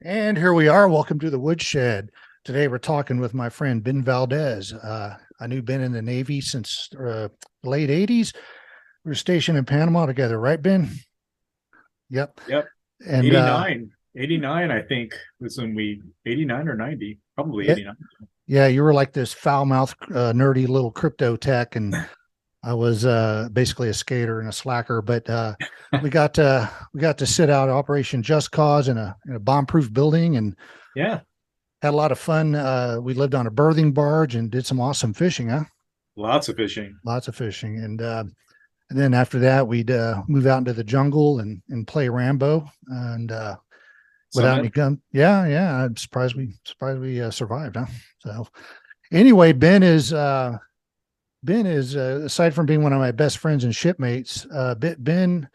And here we are. Welcome to the Woodshed. Today we're talking with my friend Ben Valdez. I knew Ben in the Navy since the late 80s. We were stationed in Panama together, right, Ben? Yep. Yep. And 89. 89, I think, was when 89 or 90, probably yeah, 89. yeah, you were like this foul mouthed, nerdy little crypto tech, and I was basically a skater and a slacker. But we got to sit out Operation Just Cause in a bomb proof building and Yeah, had a lot of fun. We lived on a berthing barge and did some awesome fishing, huh? lots of fishing. Lots of fishing. And then after that, we'd move out into the jungle and play Rambo. And without any Summit. gun, yeah. I'm surprised we survived, huh? So anyway, Ben is aside from being one of my best friends and shipmates, Ben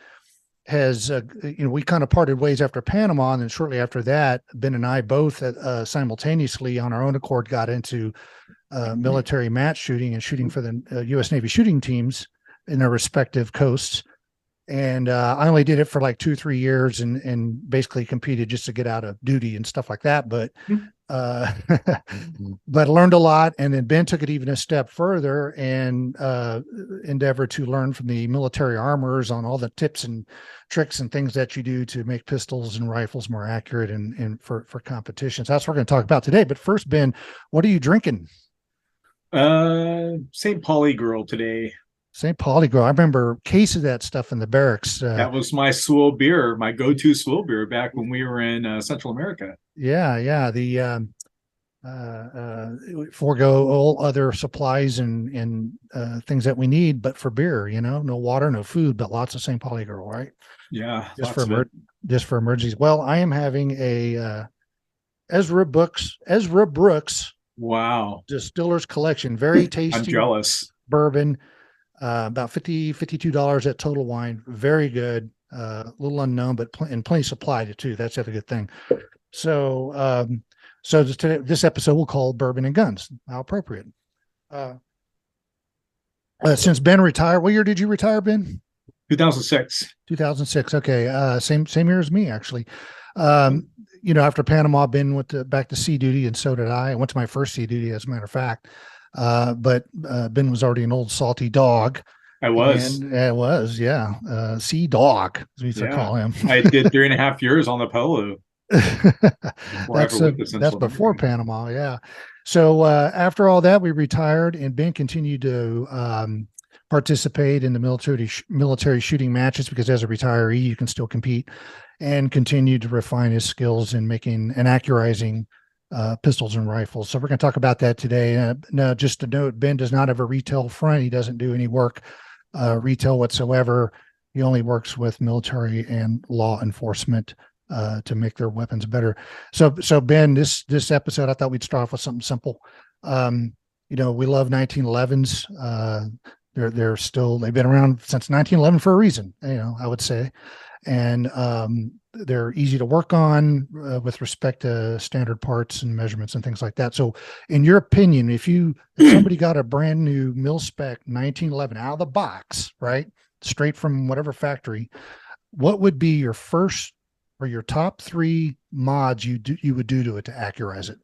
has we kind of parted ways after Panama, and then shortly after that, Ben and I both simultaneously on our own accord got into military match shooting and shooting for the U.S. Navy shooting teams in their respective coasts. And I only did it for like 2-3 years and basically competed just to get out of duty and stuff like that. But uh, but learned a lot. And then Ben took it even a step further and endeavored to learn from the military armorers on all the tips and tricks and things that you do to make pistols and rifles more accurate and for competitions. That's what we're going to talk about today. But first, Ben, what are you drinking? St. Pauli girl today. St. Pauli Girl. I remember case of that stuff in the barracks. That was my swill beer, my go-to swill beer back when we were in Central America. Yeah. The forego all other supplies and things that we need, but for beer, no water, no food, but lots of St. Pauli Girl, right? Yeah, Just for lots of it. just for emergencies. Well, I am having a Ezra Brooks Wow. Distiller's Collection, very I'm tasty jealous. bourbon, about $52 at Total Wine, very good. A little unknown, but and plenty supplied too. That's the other good thing. So, this episode we'll call Bourbon and Guns. How appropriate. Uh, since Ben retired, what year did you retire, Ben? 2006. 2006. Okay. Same year as me, actually. Um, after Panama, Ben went back to sea duty, and so did I. I went to my first sea duty, as a matter of fact. But Ben was already an old salty dog, I was. and it was, yeah, sea dog, as we used to Yeah. call him. I did 3.5 years on the Polo before I ever went to That's Central before America. Panama, yeah. So after all that, we retired, and Ben continued to participate in the military shooting matches because as a retiree, you can still compete, and continue to refine his skills in making and accurizing pistols and rifles. So we're going to talk about that today. Now, just to note, Ben does not have a retail front. He doesn't do any work retail whatsoever. He only works with military and law enforcement to make their weapons better. So Ben, this episode, I thought we'd start off with something simple. We love 1911s. They've been around since 1911 for a reason. I would say, and they're easy to work on with respect to standard parts and measurements and things like that. So, in your opinion, if somebody got a brand new mil spec 1911 out of the box, right, straight from whatever factory, what would be your first or your top three mods you would do to it to accurize it?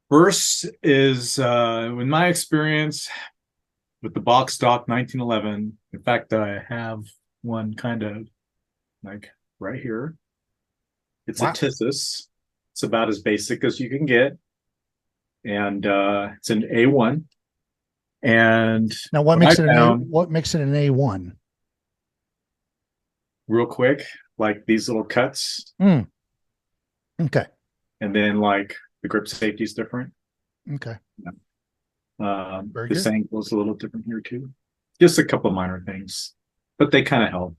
First is, in my experience with the box stock 1911. In fact, I have one kind of like right here. It's a Wow. Tissus. It's about as basic as you can get, and it's an A1. And Now, what I found, what makes it an A1? real quick, like these little cuts, Mm, okay. and then like the grip safety is different. Okay. Very This good. angle is a little different here too. Just a couple of minor things, but they kind of help.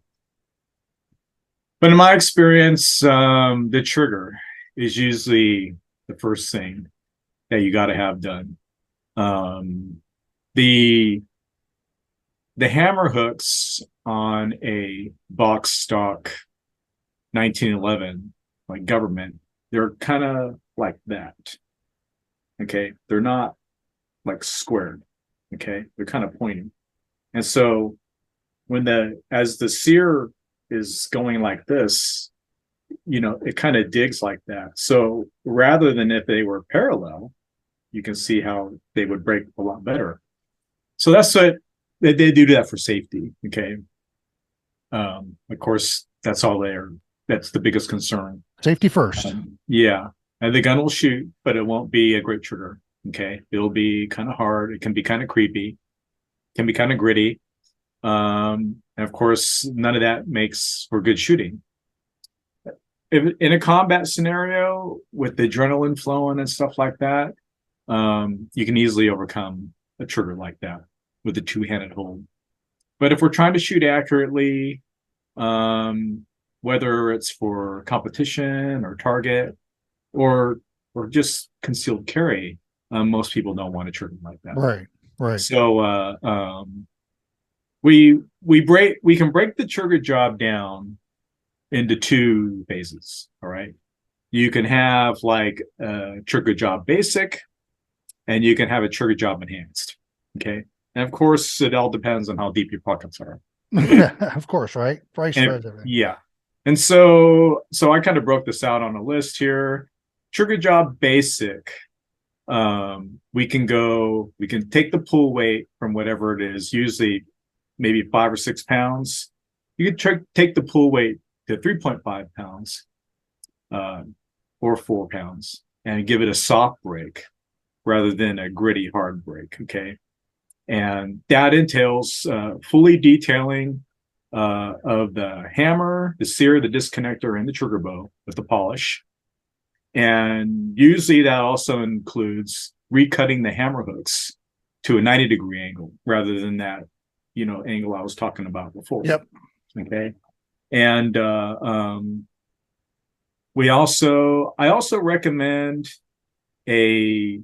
But in my experience, the trigger is usually the first thing that you got to have done. Um, the the hammer hooks on a box stock 1911, like government, they're kind of like that. Okay, they're not like squared. Okay, they're kind of pointy, and so as the sear is going like this, it kind of digs like that. So rather than if they were parallel, you can see how they would break a lot better. So that's what they do that for safety. Okay. Of course, that's all there. That's the biggest concern. Safety first. Yeah. And the gun will shoot, but it won't be a great trigger. Okay. It'll be kind of hard. It can be kind of creepy, can be kind of gritty. And of course, none of that makes for good shooting. If, in a combat scenario with the adrenaline flowing and stuff like that, you can easily overcome a trigger like that with a two-handed hold. But if we're trying to shoot accurately, whether it's for competition or target or just concealed carry, most people don't want a trigger like that. Right. So we can break the trigger job down into two phases. All right. You can have like a trigger job basic, and you can have a trigger job enhanced. Okay. And of course, it all depends on how deep your pockets are. Of course, right? Price and, yeah. And so I kind of broke this out on a list here. Trigger job basic. We can take the pull weight from whatever it is, usually maybe 5 or 6 pounds. You can take the pull weight to 3.5 pounds or 4 pounds and give it a soft break rather than a gritty hard break. Okay. And that entails fully detailing of the hammer, the sear, the disconnector, and the trigger bow with the polish. And usually that also includes recutting the hammer hooks to a 90-degree angle rather than that, angle I was talking about before. Yep. Okay. And I also recommend a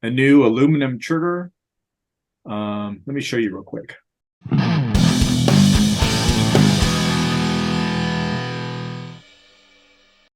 new aluminum trigger. Let me show you real quick.